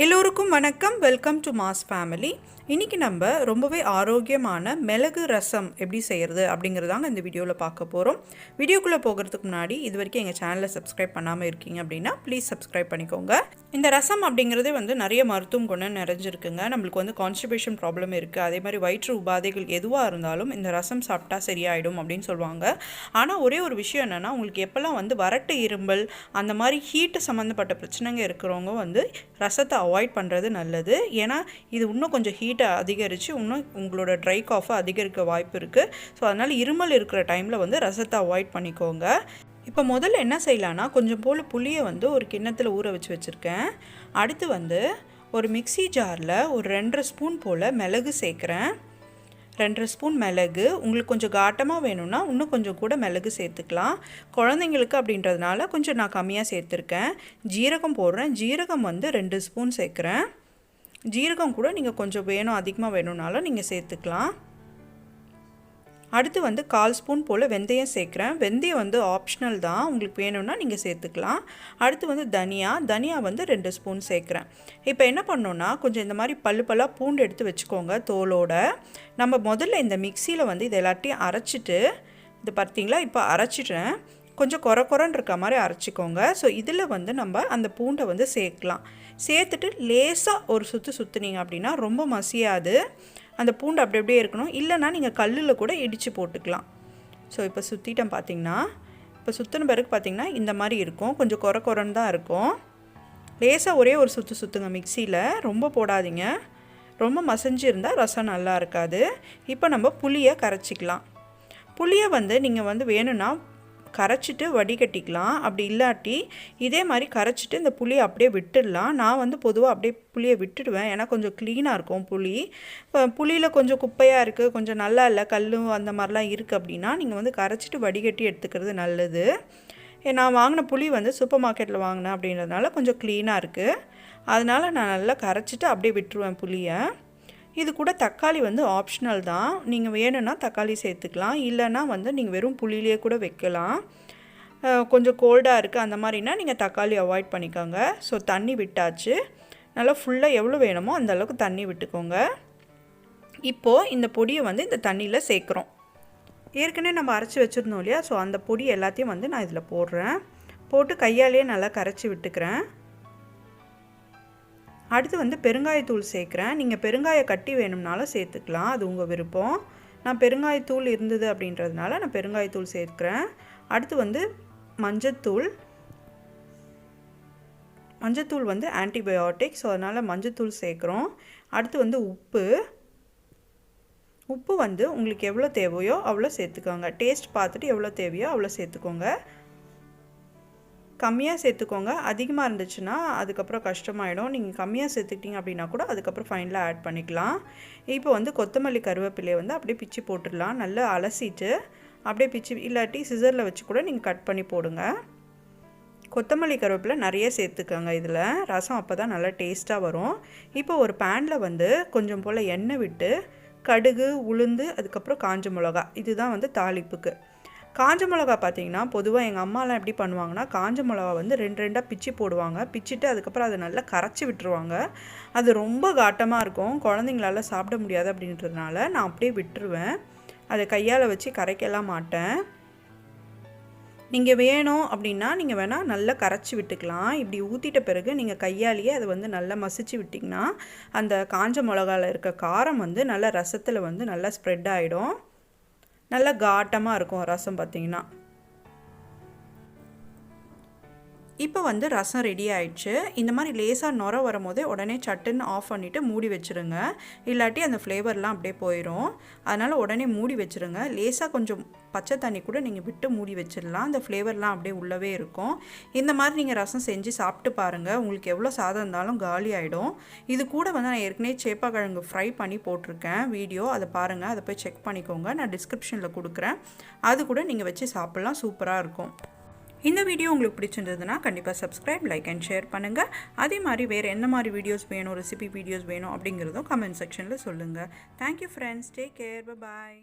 எல்லோருக்கும் வணக்கம். Welcome to mass family. இன்றைக்கி நம்ம ரொம்பவே ஆரோக்கியமான மிளகு ரசம் எப்படி செய்கிறது அப்படிங்கிறதாங்க இந்த வீடியோவில் பார்க்க போகிறோம். வீடியோக்குள்ளே போகிறதுக்கு முன்னாடி இது வரைக்கும் எங்கள் சேனலை சப்ஸ்கிரைப் பண்ணாமல் இருக்கீங்க அப்படின்னா ப்ளீஸ் சப்ஸ்கிரைப் பண்ணிக்கோங்க. இந்த ரசம் அப்படிங்கிறதே நிறைய மருத்துவம் குணம் நிறைஞ்சிருக்குங்க. நம்மளுக்கு கான்ஸ்டிபேஷன் ப்ராப்ளம் இருக்குது, அதே மாதிரி வயிற்று உபாதைகள் எதுவாக இருந்தாலும் இந்த ரசம் சாப்பிட்டா சரியாயிடும் அப்படின்னு சொல்லுவாங்க. ஆனால் ஒரே ஒரு விஷயம் என்னென்னா, உங்களுக்கு எப்போல்லாம் வறட்டு இரும்பல் அந்த மாதிரி ஹீட்டு சம்மந்தப்பட்ட பிரச்சனைங்க இருக்கிறவங்க ரசத்தை அவாய்ட் பண்ணுறது நல்லது. ஏன்னா இது இன்னும் கொஞ்சம் ஹீட்டை அதிகரித்து இன்னும் உங்களோட ட்ரை காஃபை அதிகரிக்க வாய்ப்பு இருக்குது. ஸோ அதனால் இருமல் இருக்கிற டைமில் ரசத்தை அவாய்ட் பண்ணிக்கோங்க. இப்போ முதல்ல என்ன செய்யலான்னா, கொஞ்சம் போல் புளியை ஒரு கிண்ணத்தில் ஊற வச்சுருக்கேன். அடுத்து ஒரு மிக்ஸி ஜாரில் ஒரு 2.5 ஸ்பூன் போல் மிளகு சேர்க்குறேன். 2.5 ஸ்பூன் மிளகு. உங்களுக்கு கொஞ்சம் காட்டமாக வேணும்னா இன்னும் கொஞ்சம் கூட மிளகு சேர்த்துக்கலாம். குழந்தைங்களுக்கு அப்படின்றதுனால கொஞ்சம் நான் கம்மியாக சேர்த்துருக்கேன். ஜீரகம் போடுறேன். ஜீரகம் 2 ஸ்பூன் சேர்க்குறேன். ஜீரகம் கூட நீங்கள் கொஞ்சம் வேணும் அதிகமாக வேணும்னாலும் நீங்கள் சேர்த்துக்கலாம். அடுத்து 1/4 ஸ்பூன் போல் வெந்தயம் சேர்க்குறேன். வெந்தயம் ஆப்ஷனல் தான், உங்களுக்கு வேணும்னா நீங்கள் சேர்த்துக்கலாம். அடுத்து தனியா 2 ஸ்பூன் சேர்க்குறேன். இப்போ என்ன பண்ணோன்னா, கொஞ்சம் இந்த மாதிரி பல்லாக பூண்டு எடுத்து வச்சுக்கோங்க தோலோட. நம்ம முதல்ல இந்த மிக்சியில் இது எல்லாத்தையும் அரைச்சிட்டு, இது பார்த்தீங்களா, இப்போ அரைச்சிட்டேன். கொஞ்சம் குறன்னு இருக்க மாதிரி அரைச்சிக்கோங்க. ஸோ இதில் நம்ம அந்த பூண்டை சேர்க்கலாம். சேர்த்துட்டு லேசாக ஒரு சுற்றுனீங்க அப்படின்னா ரொம்ப மசியாது, அந்த பூண்டு அப்படியே இருக்கணும். இல்லைனா நீங்கள் கல்லில் கூட இடித்து போட்டுக்கலாம். ஸோ இப்போ சுற்றிட்டேன். பார்த்தீங்கன்னா இப்போ சுற்றின பிறகு பார்த்திங்கன்னா இந்த மாதிரி இருக்கும். கொஞ்சம் குறன்னு தான் இருக்கும். லேசாக ஒரே ஒரு சுற்றுங்க மிக்சியில், ரொம்ப போடாதீங்க. ரொம்ப மசிஞ்சு இருந்தால் ரசம் நல்லா இருக்காது. இப்போ நம்ம புளியை கரைச்சிக்கலாம். புளியை நீங்கள் வேணும்னா கரைச்சிட்டு வடிகட்டிக்கலாம். அப்படி இல்லாட்டி இதே மாதிரி கரைச்சிட்டு இந்த புளியை அப்படியே விட்டுடலாம். நான் பொதுவாக அப்படியே புளியை விட்டுடுவேன். ஏன்னா கொஞ்சம் க்ளீனாக இருக்கும் புளி. புளியில் கொஞ்சம் குப்பையாக இருக்குது, கொஞ்சம் நல்லா இல்லை, கல் அந்த மாதிரிலாம் இருக்குது அப்படின்னா நீங்கள் கரைச்சிட்டு வடிகட்டி எடுத்துக்கிறது நல்லது. நான் வாங்கின புளி சூப்பர் மார்க்கெட்டில் வாங்கினேன் அப்படின்றதுனால கொஞ்சம் க்ளீனாக இருக்குது. அதனால் நான் நல்லா கரைச்சிட்டு அப்படியே விட்டுருவேன் புளியை. இது கூட தக்காளி ஆப்ஷனல் தான். நீங்கள் வேணும்னா தக்காளி சேர்த்துக்கலாம். இல்லைன்னா நீங்கள் வெறும் புளியிலே கூட வைக்கலாம். கொஞ்சம் கோல்டாக இருக்குது அந்த மாதிரினா நீங்கள் தக்காளி அவாய்ட் பண்ணிக்கோங்க. ஸோ தண்ணி விட்டாச்சு. நல்லா ஃபுல்லாக எவ்வளோ வேணுமோ அந்த அளவுக்கு தண்ணி விட்டுக்கோங்க. இப்போது இந்த பொடியை இந்த தண்ணியில் சேர்க்குறோம். ஏற்கனவே நம்ம அரைச்சி வச்சுருந்தோம் இல்லையா, ஸோ அந்த பொடி எல்லாத்தையும் நான் இதில் போடுறேன். போட்டு கையாலேயே நல்லா கரைச்சி விட்டுக்கிறேன். அடுத்து பெருங்காயத்தூள் சேர்க்குறேன். நீங்கள் பெருங்காய கட்டி வேணும்னாலும் சேர்த்துக்கலாம், அது உங்கள் விருப்பம். நான் பெருங்காயத்தூள் இருந்தது அப்படின்றதுனால நான் பெருங்காயத்தூள் சேர்க்குறேன். அடுத்து மஞ்சத்தூள். மஞ்சத்தூள் ஆன்டிபயோட்டிக், ஸோ அதனால் மஞ்சத்தூள் சேர்க்குறோம். அடுத்து உப்பு. உப்பு உங்களுக்கு எவ்வளோ தேவையோ அவ்வளோ சேர்த்துக்கோங்க. டேஸ்ட் பார்த்துட்டு எவ்வளோ தேவையோ அவ்வளோ சேர்த்துக்கோங்க. கம்மியாக சேர்த்துக்கோங்க. அதிகமாக இருந்துச்சுன்னா அதுக்கப்புறம் கஷ்டமாயிடும். நீங்கள் கம்மியாக சேர்த்துக்கிட்டீங்க அப்படின்னா கூட அதுக்கப்புறம் ஃபைனலாக ஆட் பண்ணிக்கலாம். இப்போ கொத்தமல்லி கருவேப்பிலையை அப்படியே பிச்சு போட்டுடலாம். நல்லா அலசிட்டு அப்படியே பிச்சு, இல்லாட்டி சிசரில் வச்சு கூட நீங்கள் கட் பண்ணி போடுங்க. கொத்தமல்லி கருவேப்பிலை நிறைய சேர்த்துக்கோங்க. இதில் ரசம் அப்போ தான் நல்லா டேஸ்ட்டாக வரும். இப்போ ஒரு பேனில் கொஞ்சம் போல் எண்ணெய் விட்டு கடுகு, உளுந்து, அதுக்கப்புறம் காஞ்ச மிளகா, இதுதான் தாளிப்புக்கு. காஞ்ச மிளகா பார்த்திங்கன்னா பொதுவாக எங்கள் அம்மாலாம் எப்படி பண்ணுவாங்கன்னா, காஞ்ச மிளகா 2 பிச்சு போடுவாங்க. பிச்சுட்டு அதுக்கப்புறம் அதை நல்லா கரைச்சி விட்டுருவாங்க. அது ரொம்ப காட்டமாக இருக்கும், குழந்தைங்களால சாப்பிட முடியாது அப்படின்றதுனால நான் அப்படியே விட்டுருவேன். அதை கையால் வச்சு கரைக்கலாம் மாட்டேன். நீங்கள் வேணும் அப்படின்னா நீங்கள் வேணால் நல்லா கரைச்சி விட்டுக்கலாம். இப்படி ஊற்றிட்ட பிறகு நீங்கள் கையாலேயே அதை நல்லா மசிச்சு விட்டிங்கன்னா அந்த காஞ்ச மிளகாவில் இருக்க காரம் நல்லா ரசத்தில் நல்லா ஸ்ப்ரெட் ஆகிடும். நல்லா காட்டமாக இருக்கும் ரசம் பார்த்திங்கன்னா. இப்போ ரசம் ரெடி ஆயிடுச்சு. இந்த மாதிரி லேசாக நுர வரும்போதே உடனே சட்டுன்னு ஆஃப் பண்ணிவிட்டு மூடி வச்சுருங்க. இல்லாட்டி அந்த ஃப்ளேவர்லாம் அப்படியே போயிடும். அதனால் உடனே மூடி வச்சுருங்க. லேசாக கொஞ்சம் பச்சை தண்ணி கூட நீங்கள் விட்டு மூடி வச்சிடலாம். அந்த ஃப்ளேவர்லாம் அப்படியே உள்ளவே இருக்கும். இந்த மாதிரி நீங்கள் ரசம் செஞ்சு சாப்பிட்டு பாருங்கள். உங்களுக்கு எவ்வளோ சாதம் இருந்தாலும் காலி ஆகிடும். இது கூட நான் ஏற்கனவே சேப்பாக்கிழங்கு ஃப்ரை பண்ணி போட்டிருக்கேன் வீடியோ, அதை பாருங்கள். அதை போய் செக் பண்ணிக்கோங்க, நான் டிஸ்கிரிப்ஷனில் கொடுக்குறேன். அது கூட நீங்கள் வச்சு சாப்பிட்லாம், சூப்பராக இருக்கும். இந்த வீடியோ உங்களுக்கு பிடிச்சிருந்ததுன்னா கண்டிப்பாக சப்ஸ்கிரைப், லைக் அண்ட் ஷேர் பண்ணுங்கள். அதே மாதிரி வேறு என்ன மாதிரி வீடியோஸ் வேணும், ரெசிபி வீடியோஸ் வேணும் அப்படிங்கிறதும் கமெண்ட் செக்ஷனில் சொல்லுங்கள். Thank you friends, take care, bye bye.